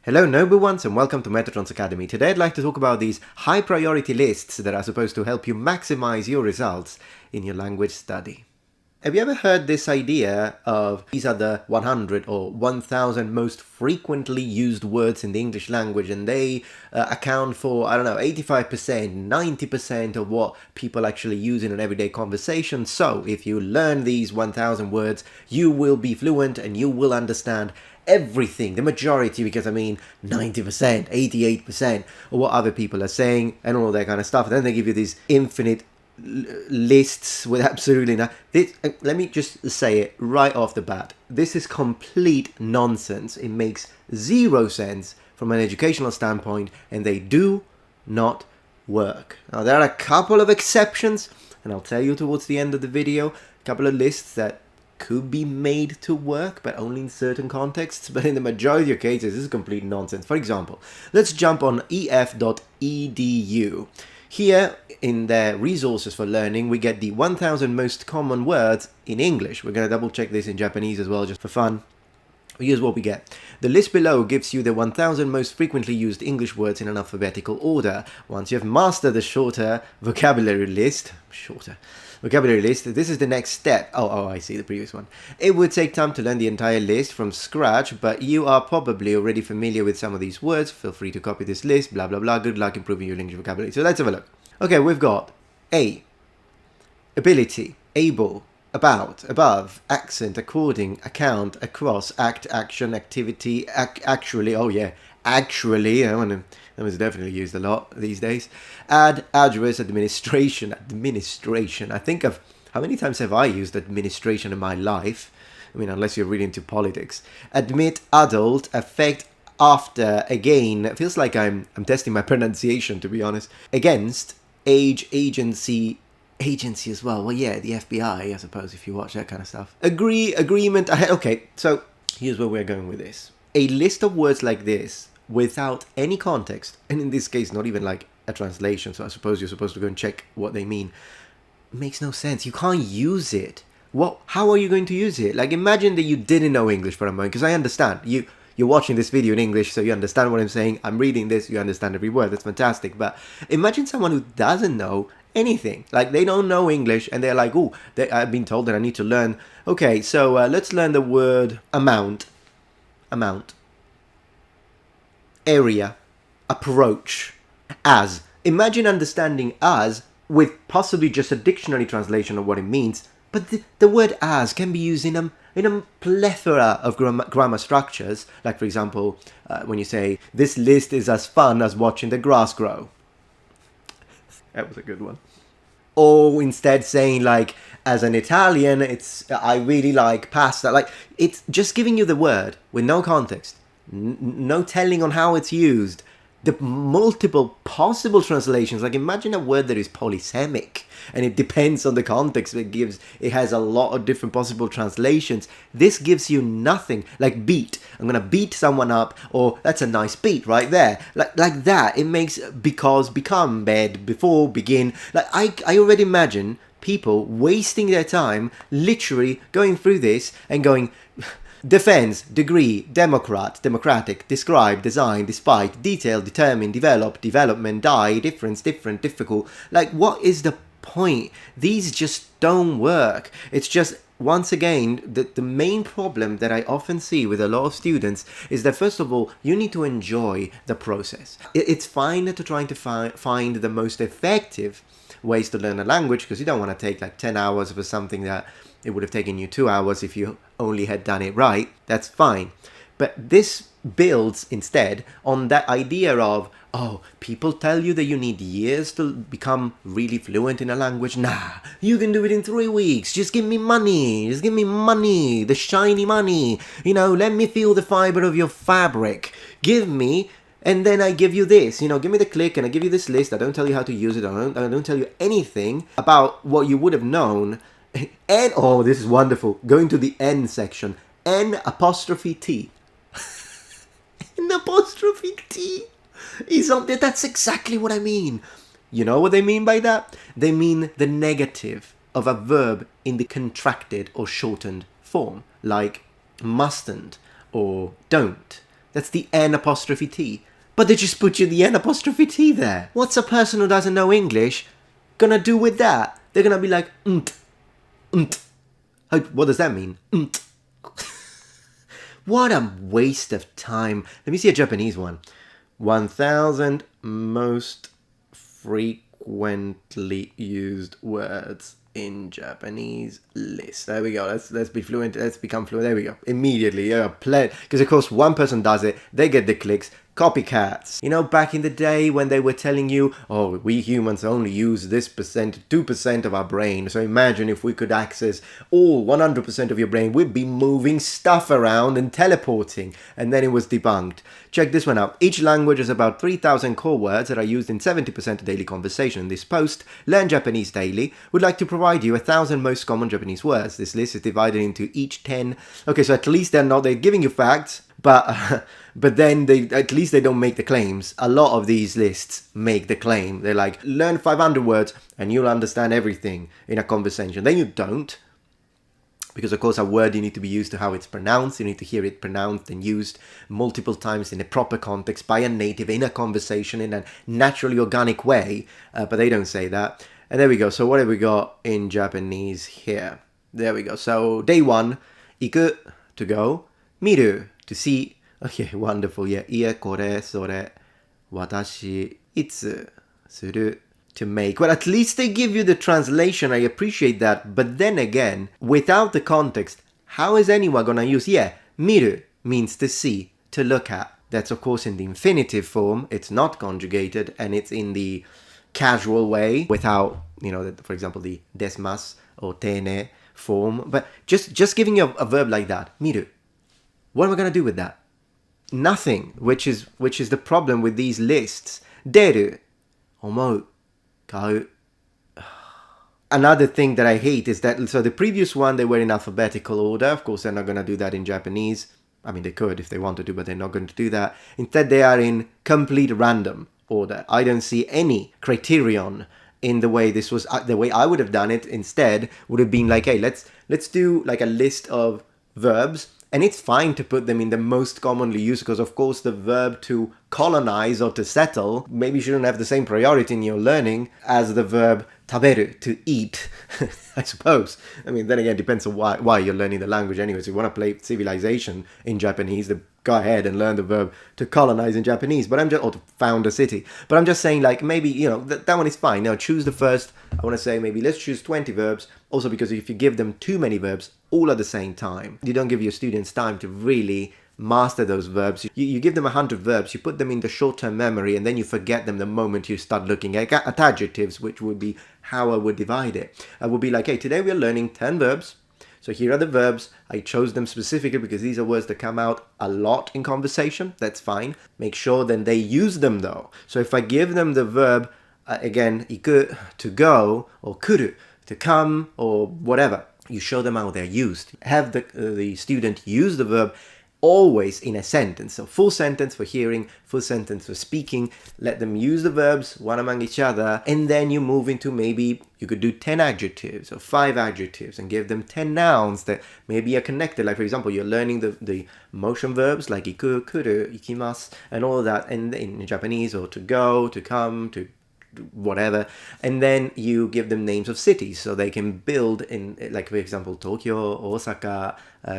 Hello noble ones and welcome to Metatron's Academy. Today I'd like to talk about these high priority lists that are supposed to help you maximize your results in your language study. Have you ever heard this idea of these are the 100 or 1000 most frequently used words in the English language, and they account for, 85%, 90% of what people actually use in an everyday conversation. So if you learn these 1000 words, you will be fluent and you will understand everything, the majority, because 90%, 88% of what other people are saying and all that kind of stuff. And then they give you these infinite lists with absolutely nothing. Let me just say it right off the bat. This is complete nonsense. It makes zero sense from an educational standpoint, and they do not work. Now, there are a couple of exceptions, and I'll tell you towards the end of the video, a couple of lists that could be made to work, but only in certain contexts. But in the majority of cases, this is complete nonsense. For example, let's jump on ef.edu. Here, in their resources for learning, we get the 1000 most common words in English. We're going to double check this in Japanese as well, just for fun. Here's what we get. The list below gives you the 1000 most frequently used English words in an alphabetical order. Once you have mastered the shorter vocabulary list, this is the next step. Oh, I see the previous one. It would take time to learn the entire list from scratch, but you are probably already familiar with some of these words. Feel free to copy this list, blah, blah, blah. Good luck improving your English vocabulary. So let's have a look. Okay, we've got a, ability, able, about, above, accent, according, account, across, act, action, activity, actually, oh yeah, actually, that was definitely used a lot these days. Add, address, administration. I think of, how many times have I used administration in my life? Unless you're really into politics. Admit, adult, affect, after, again. It feels like I'm testing my pronunciation, to be honest. Against, age, agency as well. Well, yeah, the FBI, I suppose, if you watch that kind of stuff. Agree, agreement. Okay, so here's where we're going with this. A list of words like this, without any context, and in this case, not even like a translation, so I suppose you're supposed to go and check what they mean, makes no sense. You can't use it. How are you going to use it? Like, imagine that you didn't know English for a moment, because I understand. You're watching this video in English, so you understand what I'm saying. I'm reading this, you understand every word. That's fantastic. But imagine someone who doesn't know anything. Like, they don't know English, and they're like, I've been told that I need to learn. Okay, so let's learn the word amount. Area, approach, as. Imagine understanding as with possibly just a dictionary translation of what it means, but the word as can be used in a plethora of grammar structures. Like, for example, when you say, this list is as fun as watching the grass grow. That was a good one. Or instead saying, like, as an Italian, I really like pasta. Like, it's just giving you the word with no context. No telling on how it's used. The multiple possible translations. Like, imagine a word that is polysemic and it depends on the context it has a lot of different possible translations. This gives you nothing. Like beat, I'm gonna beat someone up, or that's a nice beat right there. Like that. It makes because, become, bed, before, begin. Like, I already imagine people wasting their time literally going through this and going defense, degree, democrat, democratic, describe, design, despite, detail, determine, develop, development, die, difference, different, difficult. Like, what is the point? These just don't work. It's just, once again, the main problem that I often see with a lot of students is that, first of all, you need to enjoy the process. It's fine to try to find the most effective ways to learn a language, because you don't want to take like 10 hours for something that it would have taken you 2 hours if you only had done it right. That's fine. But this builds instead on that idea of, people tell you that you need years to become really fluent in a language. Nah, you can do it in 3 weeks. Just give me money. Just give me money. The shiny money. Let me feel the fiber of your fabric. Give me, and then I give you this. Give me the click and I give you this list. I don't tell you how to use it. I don't tell you anything about what you would have known. And, this is wonderful. Going to the N section. N''T. N''T. That's exactly what I mean. You know what they mean by that? They mean the negative of a verb in the contracted or shortened form. Like mustn't or don't. That's the N apostrophe T. But they just put you the N apostrophe T there. What's a person who doesn't know English gonna do with that? They're gonna be like, nt. What does that mean? Nt. What a waste of time. Let me see a Japanese one. 1,000 most frequently used words in Japanese list. There we go. Let's be fluent. Let's become fluent. There we go. Immediately, yeah, play. Because of course, one person does it, they get the clicks. Copycats. You know, back in the day when they were telling you, oh, we humans only use this percent, 2% of our brain. So imagine if we could access all 100% of your brain, we'd be moving stuff around and teleporting. And then it was debunked. Check this one out. Each language has about 3,000 core words that are used in 70% of daily conversation. In this post, Learn Japanese Daily would like to provide you 1,000 most common Japanese words. This list is divided into each 10. Okay, so at least they're giving you facts, but then at least they don't make the claims. A lot of these lists make the claim. They're like, learn 500 words and you'll understand everything in a conversation. Then you don't. Because of course a word you need to be used to how it's pronounced. You need to hear it pronounced and used multiple times in a proper context by a native in a conversation in a naturally organic way. But they don't say that. And there we go. So what have we got in Japanese here? There we go. So day 1, iku, to go, miru, to see. Okay, wonderful. Yeah, ie, kore, sore, watashi, itsu, suru, to make. Well, at least they give you the translation. I appreciate that. But then again, without the context, how is anyone gonna use? Yeah, miru means to see, to look at. That's of course in the infinitive form. It's not conjugated, and it's in the casual way without, you know, for example, the desmas or tene form. But just giving you a verb like that, miru. What am I gonna do with that? Nothing, which is the problem with these lists. Deru, omou, kau. Another thing that I hate is that, so the previous one, they were in alphabetical order. Of course, they're not going to do that in Japanese. I mean, they could if they wanted to, but they're not going to do that. Instead, they are in complete random order. I don't see any criterion in the way this was. The way I would have done it instead would have been like, hey, let's do like a list of verbs. And it's fine to put them in the most commonly used, because of course the verb to colonize or to settle maybe shouldn't have the same priority in your learning as the verb taberu, to eat, I suppose. I mean, then again, it depends on why you're learning the language anyway. So if you want to play civilization in Japanese, then go ahead and learn the verb to colonize in Japanese, or to found a city. But I'm just saying, like, maybe, you know, that one is fine. Now choose the first, I want to say maybe let's choose 20 verbs. Also because if you give them too many verbs all at the same time, you don't give your students time to really master those verbs. You give them 100 verbs, you put them in the short-term memory, and then you forget them the moment you start looking at adjectives, which would be how I would divide it. I would be like, hey, today we are learning 10 verbs. So here are the verbs. I chose them specifically because these are words that come out a lot in conversation. That's fine. Make sure then they use them though. So if I give them the verb, again, iku, to go, or kuru, to come, or whatever, you show them how they're used. Have the student use the verb always in a sentence. So full sentence for hearing, full sentence for speaking. Let them use the verbs one among each other, and then you move into, maybe you could do 10 adjectives or 5 adjectives and give them 10 nouns that maybe are connected. Like for example, you're learning the motion verbs like iku, kuru, ikimasu, and all of that, and in Japanese, or to go, to come, to whatever, and then you give them names of cities so they can build in, like for example, Tokyo, Osaka,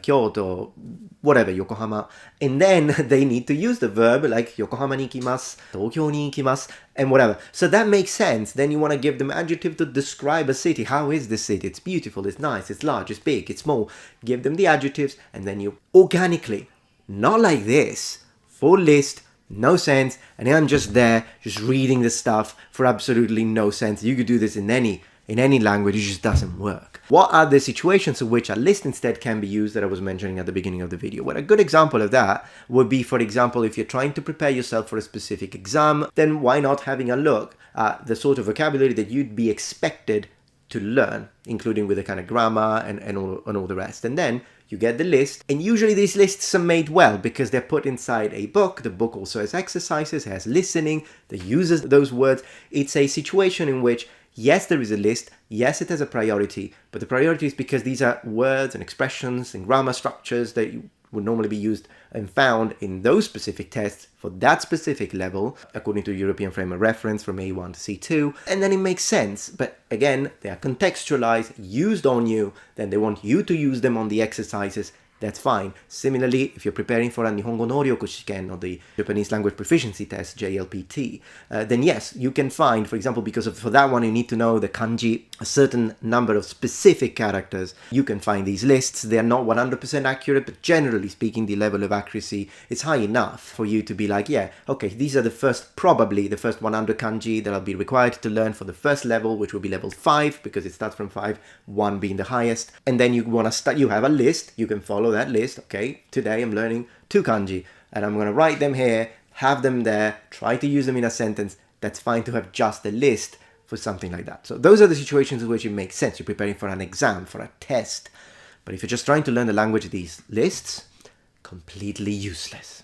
Kyoto, whatever, Yokohama, and then they need to use the verb like Yokohama ni ikimasu, Tokyo ni ikimasu, and whatever. So that makes sense. Then you want to give them adjective to describe a city. How is the city? It's beautiful, it's nice, it's large, it's big, it's small. Give them the adjectives, and then you organically, not like this, full list, no sense, and I'm just there, just reading the stuff for absolutely no sense. You could do this in any language, it just doesn't work. What are the situations in which a list instead can be used that I was mentioning at the beginning of the video? Well, a good example of that would be, for example, if you're trying to prepare yourself for a specific exam, then why not having a look at the sort of vocabulary that you'd be expected to learn, including with the kind of grammar and all the rest. And then you get the list, and usually these lists are made well because they're put inside a book. The book also has exercises, has listening, that uses those words. It's a situation in which, yes, there is a list, yes, it has a priority, but the priority is because these are words and expressions and grammar structures that would normally be used and found in those specific tests for that specific level, according to European Frame of Reference from A1 to C2, and then it makes sense. But again, they are contextualized, used on you, then they want you to use them on the exercises. That's fine. Similarly, if you're preparing for a Nihongo no Ryoku Shiken or the Japanese Language Proficiency Test, JLPT, then yes, you can find, for example, because for that one you need to know the kanji, a certain number of specific characters. You can find these lists. They are not 100% accurate, but generally speaking, the level of accuracy is high enough for you to be like, yeah, okay, these are probably the first 100 kanji that I'll be required to learn for the first level, which will be level 5, because it starts from 5, 1 being the highest. And then you want to start, you have a list, you can follow that list. Okay, today I'm learning 2 kanji and I'm going to write them here, have them there, try to use them in a sentence. That's fine to have just a list for something like that. So those are the situations in which it makes sense. You're preparing for an exam, for a test. But if you're just trying to learn the language, these lists, completely useless.